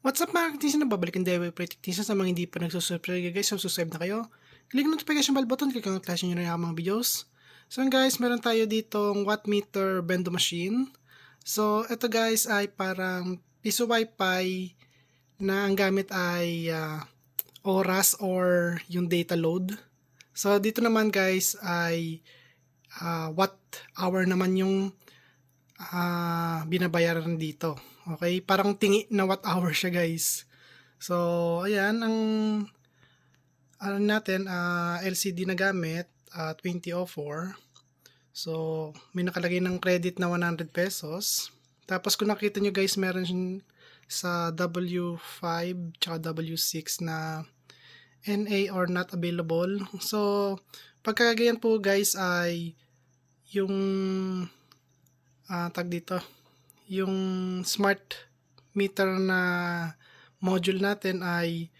What's up mga technician? Babalikan tayo with technician sa mga hindi pa nagsusubscribe guys. So subscribe na kayo. Click notification bell button. Click ang flash nyo na yung mga videos. So guys, meron tayo ditong watt meter bendo machine. So ito guys ay parang piso wifi na ang gamit ay oras or yung data load. So dito naman guys ay watt hour naman yung binabayaran dito. Okay, parang tingi na watt hour siya guys. So, ayan, ang ano natin, LCD na gamit, 2004. So, may nakalagay ng credit na 100 pesos. Tapos kung nakita nyo guys, meron sa W5 tsaka W6 na NA or not available. So, pagkagayan po guys ay yung tag dito, yung smart meter na module natin ay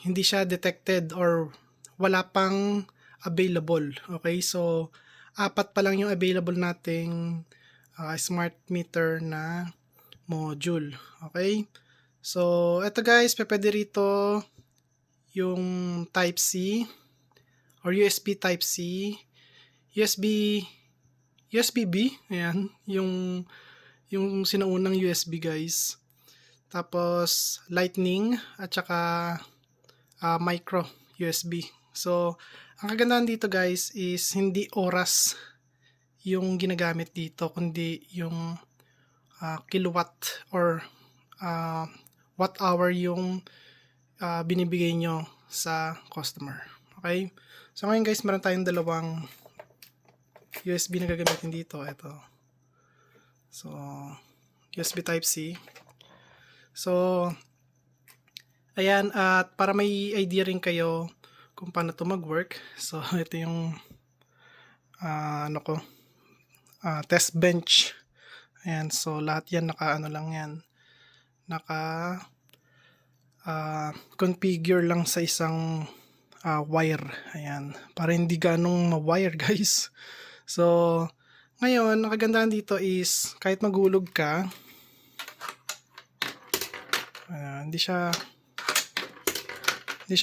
hindi siya detected or wala pang available. Okay, so apat pa lang yung available nating smart meter na module. Okay, so eto guys, pwede rito yung type C or USB type C, USB-B, ayan, yung sinaunang USB guys. Tapos lightning at saka micro USB. So, ang kagandahan dito guys is hindi oras yung ginagamit dito kundi yung kilowatt or watt hour yung binibigay nyo sa customer. Okay? So ngayon guys, meron tayong dalawang USB na gagamitin dito. Ito. So, USB type C. So, ayan, at para may idea rin kayo kung paano to mag-work. So, ito yung test bench. Ayan, so lahat yan naka lang yan. Configure lang sa isang wire. Ayan, para hindi ganong ma-wire guys. So, ngayon, ang kagandahan dito is kahit maghulog ka, hindi siya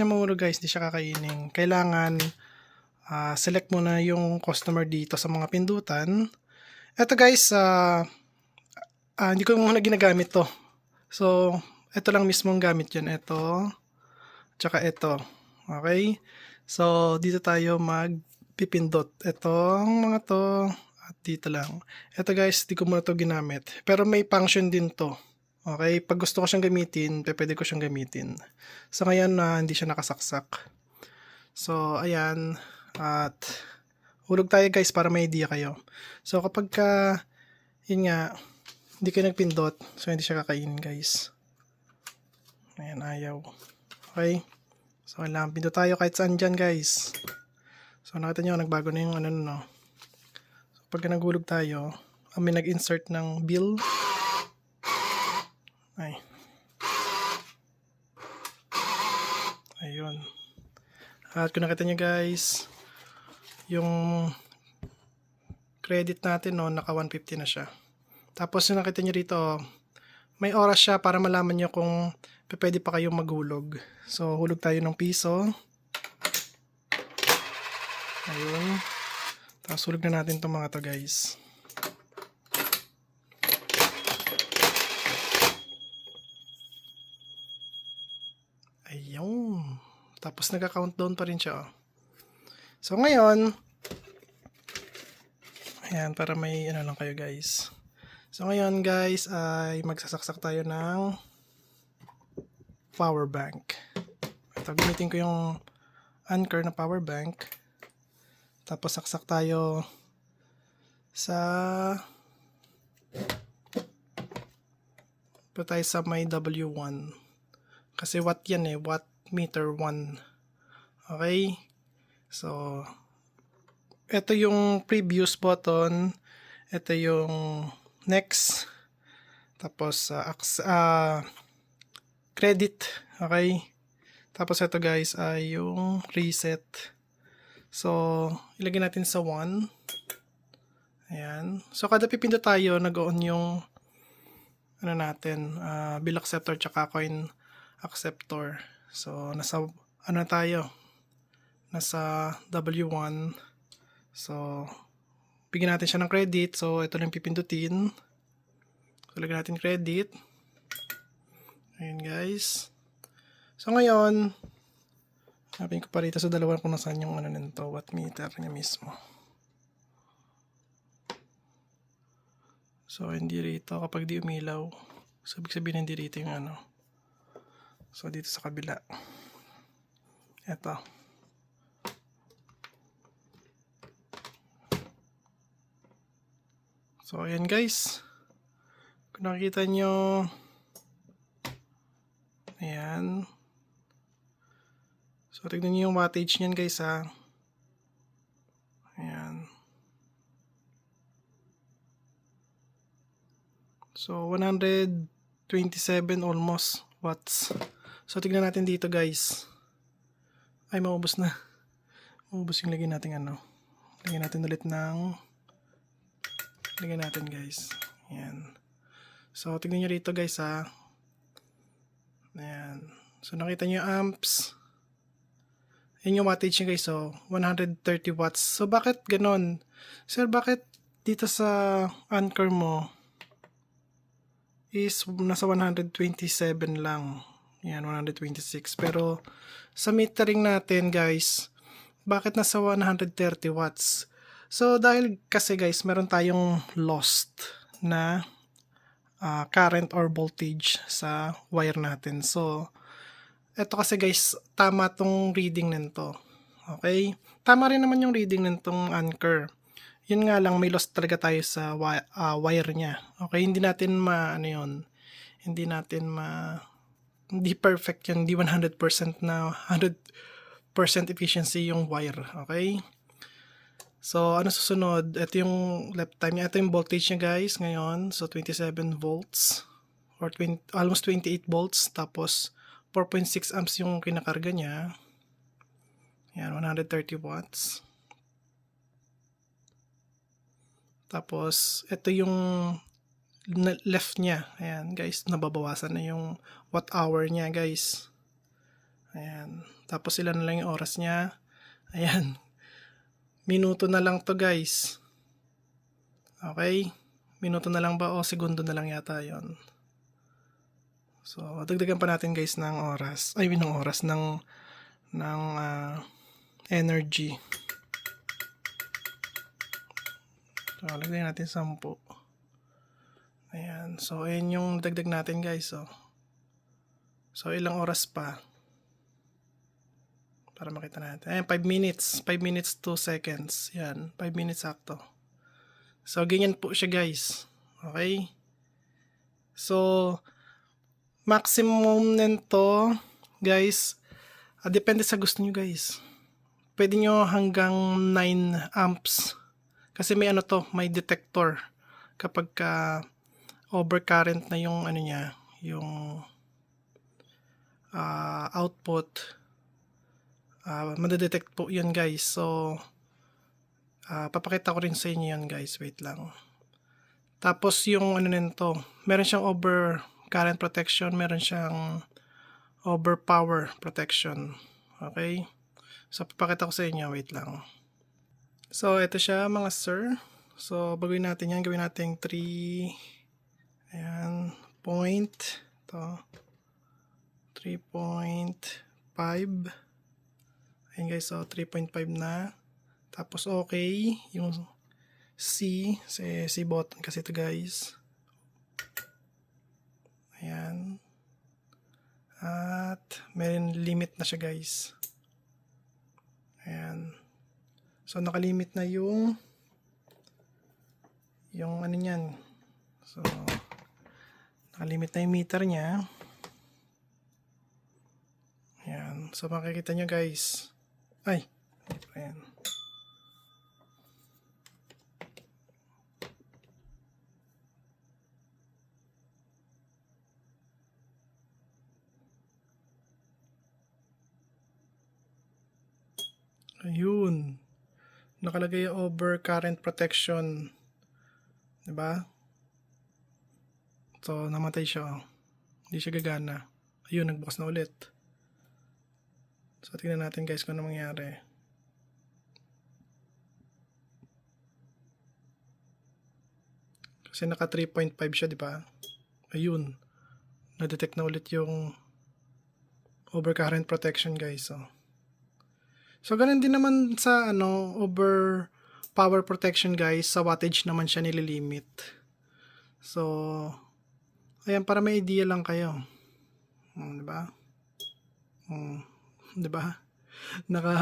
mahulog guys, hindi siya kakainin. Kailangan select muna yung customer dito sa mga pindutan. Ito guys, hindi ko muna ginagamit to. So, ito lang mismong gamit yan. Ito, tsaka ito. Okay? So, dito tayo magpipindot. Itong mga to, at dito lang. Ito guys, di ko muna to ginamit. Pero may function din to. Okay, pag gusto ko siyang gamitin, pwede ko siyang gamitin. So ngayon hindi siya nakasaksak. So ayan, at hulog tayo guys para may idea kayo. So kapag yun nga, hindi kayo nagpindot, so hindi siya kakainin guys. Ayan, ayaw. Okay, so kailangan pindot tayo kahit saan dyan guys. So nakita nyo, nagbago na yung no. So pag naghulog tayo, may nag-insert ng bill. Ay. Ayun. At kung nakita nyo guys, yung credit natin naka 150 na siya. Tapos yung nakita nyo rito, may oras siya para malaman nyo kung pwede pa kayong maghulog. So hulog tayo ng piso. Ayun. Tapos hulog na natin itong mga to guys. Ayun. Tapos nagka-countdown pa rin siya. So ngayon, ayan, para may lang kayo guys. So ngayon guys, ay magsasaksak tayo ng power bank. Ito, gamitin ko yung Anker na power bank. Tapos saksak tayo sa may W1. Kasi watt yan watt meter 1. Okay? So, ito yung previous button. Ito yung next. Tapos, credit. Okay? Tapos, ito guys ay yung reset. So, ilagay natin sa 1. Ayan. So, kada pipindot tayo, nag-on yung ano natin, bill acceptor tsaka coin acceptor. So nasa ano tayo, nasa W1. So bigyan natin siya ng credit. So ito lang pipindutin. So lagyan natin credit. Ayun guys. So ngayon, hanapin ko pa rito sa dalawa kung nasaan yung ano nito, watt meter niya mismo. So hindi rito kapag di umilaw. So ibig sabihin hindi rito yung ano. So dito sa kabila. Ito. So ayan guys. Kung nakikita nyo, ayan. So tignan nyo yung wattage nyan guys ha. Ayan. So 127 almost watts. So tignan natin dito guys. Ay maubos na. Maubos yung lagyan natin ano. Lagyan natin ulit ng lagyan natin guys. Ayan. So tignan nyo rito guys ha. Ayan. So nakita nyo yung amps. Ayan yung wattage nyo guys. So 130 watts. So bakit ganon? Sir, bakit dito sa Anchor mo is nasa 127 lang. Yan, 126. Pero sa metering natin guys, bakit nasa 130 watts? So dahil kasi guys, meron tayong lost na current or voltage sa wire natin. So eto kasi guys, tama tong reading nito. Okay? Tama rin naman yung reading nitong Anchor. Yun nga lang, may loss talaga tayo sa wire niya. Okay, hindi natin ano yun. Hindi natin hindi perfect yun. Hindi 100% na 100% efficiency yung wire. Okay? So, ano susunod? Ito yung left time niya. Ito yung voltage niya guys ngayon. So, 27 volts or almost 28 volts. Tapos, 4.6 amps yung kinakarga niya. Yan, 130 watts. Tapos, ito yung left niya. Ayan, guys. Nababawasan na yung watt hour niya, guys. Ayan. Tapos, ilan na lang yung oras niya. Ayan. Minuto na lang to, guys. Okay? Minuto na lang ba o segundo na lang yata yon. So, dagdagan pa natin, guys, ng oras. Ay, ng oras. Ng energy. So, lagyan natin 10. Ayan. So, ayan yung dagdag natin guys. So, ilang oras pa? Para makita natin. Ayan, 5 minutes. 5 minutes 2 seconds. Ayan, 5 minutes sakto. So, ganyan po siya guys. Okay? So, maximum nito guys, depende sa gusto nyo guys. Pwede nyo hanggang 9 amps. Kasi may ano to, may detector. Kapag overcurrent na yung ano niya, yung output, madedetect po yun guys. So, papakita ko rin sa inyo yun guys. Wait lang. Tapos yung ano nito, meron siyang overcurrent protection, meron siyang overpower protection. Okay? So, papakita ko sa inyo. Wait lang. So, ito siya mga sir. So, baguhin natin yan. Gawin natin 3. Ayan. Point. Ito. 3.5. Ayan guys. So, 3.5 na. Tapos, okay. Yung C. C button kasi ito guys. Ayan. At, meron limit na siya guys. Ayan. So, nakalimit na yung ano niyan. So, nakalimit na yung meter niya. Ayan. So, makikita nyo guys. Ay. Ayan. Ayun. Nakalagay over current protection. Diba? So, namatay siya. Oh. Hindi siya gagana. Ayun, nagbukas na ulit. So, tingnan natin guys kung ano mangyari. Kasi naka 3.5 siya, di ba? Ayun. Na-detect na ulit yung overcurrent protection guys. So ganun din naman sa over power protection guys, sa wattage naman siya nililimit. So ayan, para may idea lang kayo. 'Di ba? 'Di ba? Naka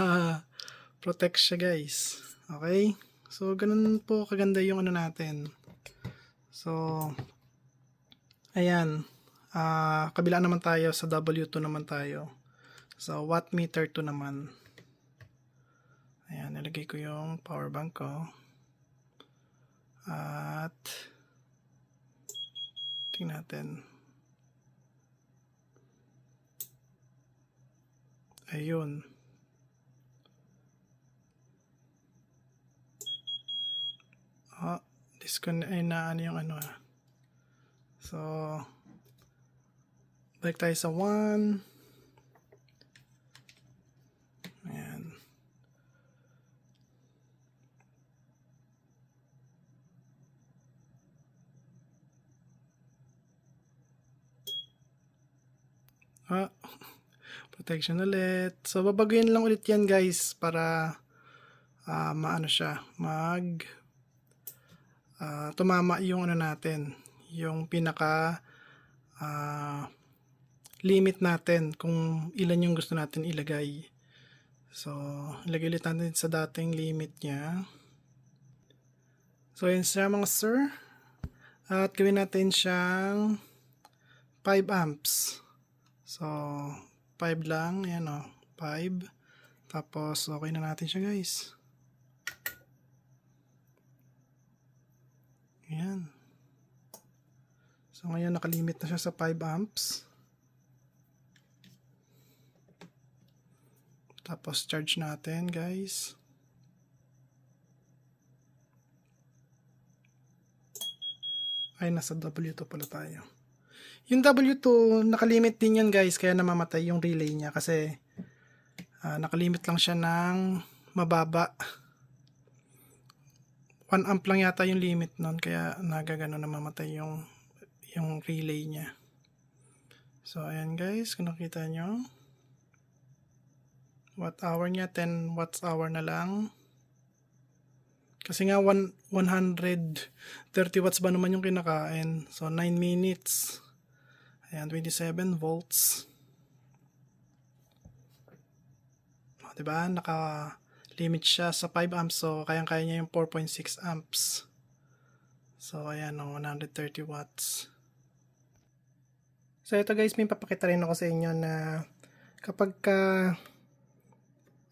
protect siya guys. Okay? So ganun po kaganda yung natin. So ayan. Kabila naman tayo sa W2 naman tayo. So wattmeter 2 naman. Ayan, nilagay ko yung power bank ko. At tingnan natin. Ayun. Disconnect ay na yung So balik tayo sa 1. Ayan. Protection ulit. So babaguhin lang ulit yan guys para maano siya, tumama yung natin, yung pinaka limit natin kung ilan yung gusto natin ilagay. So ilagay ulit natin sa dating limit niya. So yun siya mga sir. At gawin natin siyang 5 amps. So 5 lang, ayan 5. Tapos okay na natin siya guys. Ayan. So ngayon nakalimit na siya sa 5 amps. Tapos charge natin guys. Ay, nasa W2 pala tayo. Yung W2, nakalimit din yan guys, kaya namamatay yung relay niya kasi nakalimit lang siya ng mababa. 1 amp lang yata yung limit nun, kaya nagagano namamatay yung relay niya. So ayan guys, kung nakita nyo, watt hour niya 10 watts hour na lang. Kasi nga 130 watts ba naman yung kinakain. So 9 minutes. Ayan, 27 volts. Diba? Naka-limit siya sa 5 amps. So kayang-kaya niya yung 4.6 amps. So ayan, 130 watts. So ito guys, may papakita rin ako sa inyo na kapag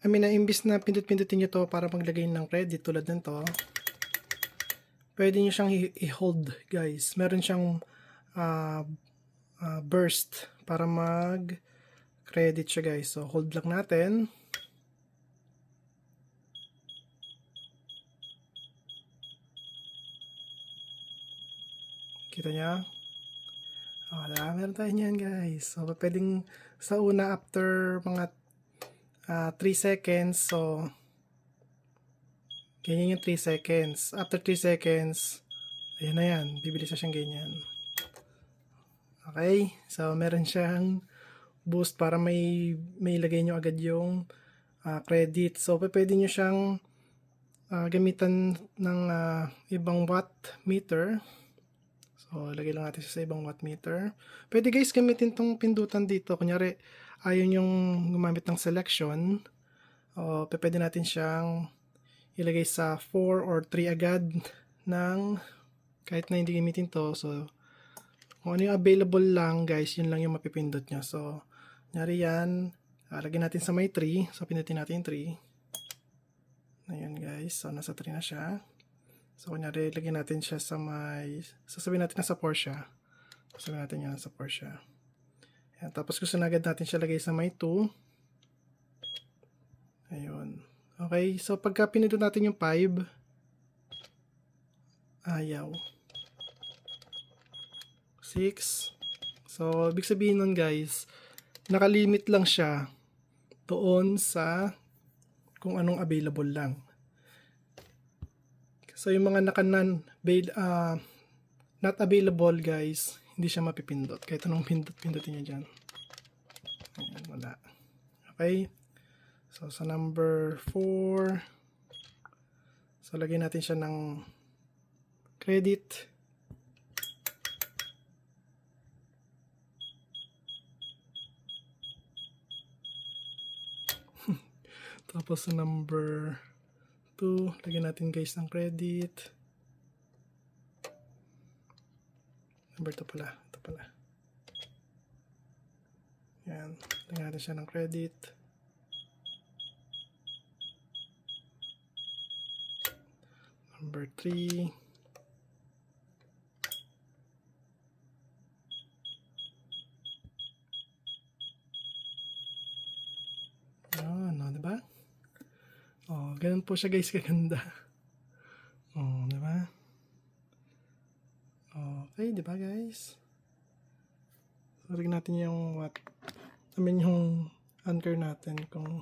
imbis na pindut-pindutin nyo to para maglagay ng credit tulad nito, pwede nyo siyang i-hold guys. Meron siyang burst para mag-credit siya guys. So hold lang natin. Kita nyo? Meron tayo niyan guys. So pwedeng sa una after mga 3 seconds. So ganyan yung 3 seconds. After 3 seconds, ayan na yan. Bibilis na siyang ganyan. Okay? So meron siyang boost para may ilagay nyo agad yung credit. So pwede nyo siyang gamitan ng ibang watt meter. So lagay lang natin sa ibang watt meter. Pwede guys gamitin tong pindutan dito. Kunyari ayaw yung gumamit ng selection. Pwede natin siyang ilagay sa 4 or 3 agad ng kahit na hindi gamitin to. So kung ano yung available lang guys, yun lang yung mapipindot nyo. So kunyari yan, lagyan natin sa may 3. So pindutin natin yung 3. Ayan guys, so nasa 3 na siya. So kunyari lagyan natin siya sa may, sasabihin natin nasa 4 siya. Sasabihin natin yan nasa 4 siya. Ayan, tapos gusto na agad natin siya lagay sa may 2. Ayun. Okay, so pagka pinindot natin yung 5, ayaw. 6. So, ibig sabihin nun guys, nakalimit lang siya doon sa kung anong available lang. So, yung mga not available guys, hindi siya mapipindot. Kahit anong pindutin nyo dyan. Ayan, wala. Okay. So, sa number 4, so, lagyan natin siya ng credit. Tapos sa number 2, lagyan natin guys ng credit. Number 2 pala. Ito pala. Yan. Lagyan natin siya ng credit. Number 3. Ano, diba? Oh, ganun po siya guys, kaganda. Oh, diba? Okay, diba guys? So, lagyan natin yung yung anchor natin kung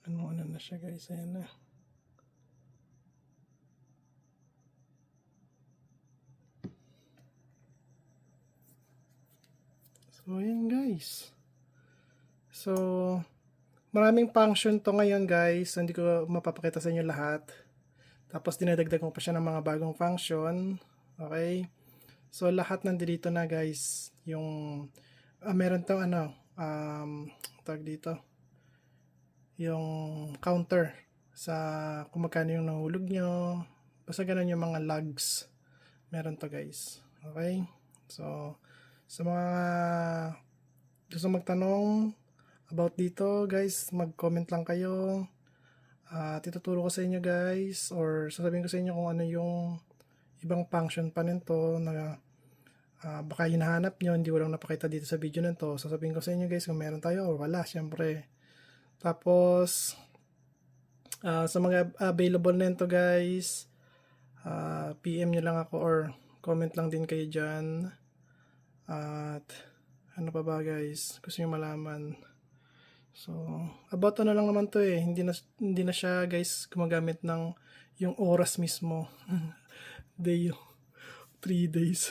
ano na siya guys. Ayan na. So, ayan guys. So, maraming function to ngayon guys. Hindi ko mapapakita sa inyo lahat. Tapos dinadagdag mo pa siya ng mga bagong function. Okay? So lahat nandito na guys. Yung meron tong tag dito. Yung counter sa kung magkano yung nahulog nyo. Basta ganun yung mga logs. Meron to guys. Okay? So sa mga gusto magtanong about dito guys, mag-comment lang kayo. Ituturo ko sa inyo guys, or sasabihin ko sa inyo kung ano yung ibang function pa nito na baka hinahanap nyo, hindi ko lang napakita dito sa video nito. Sasabihin ko sa inyo guys kung meron tayo or wala, syempre. Tapos sa mga available nito guys, PM nyo lang ako or comment lang din kayo dyan. At ano pa ba guys, gusto nyo malaman. So, about ano lang naman to eh. Hindi na siya guys gumagamit ng yung oras mismo. Day, 3 days.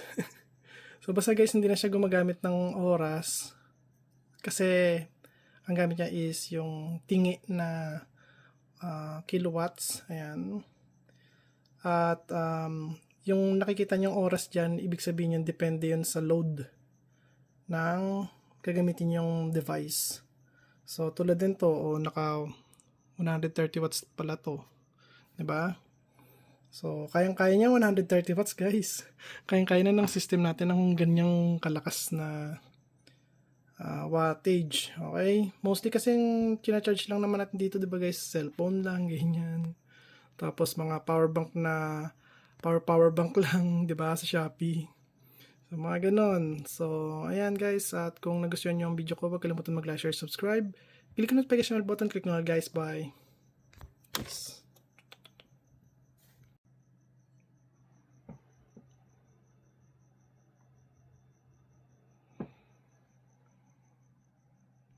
So, basta guys, hindi na siya gumagamit ng oras. Kasi, ang gamit niya is yung tingi na kilowatts. Ayan. At, yung nakikita niyong oras dyan, ibig sabihin yun, depende yun sa load ng gagamitin yung device. So, tulad din to, naka 130 watts pala to. Diba? So, kayang-kaya niya 130 watts, guys. Kayang-kaya na ng system natin ng ganyang kalakas na wattage. Okay? Mostly kasi kina-charge lang naman natin dito, diba guys? Cellphone lang, ganyan. Tapos, mga power bank lang, diba? Sa Shopee. So, mga ganon. So, ayan guys. At kung nagustuhan nyo ang video ko, huwag kalimutan mag-like, share, subscribe. Click the notification button. Click nyo guys. Bye. Peace.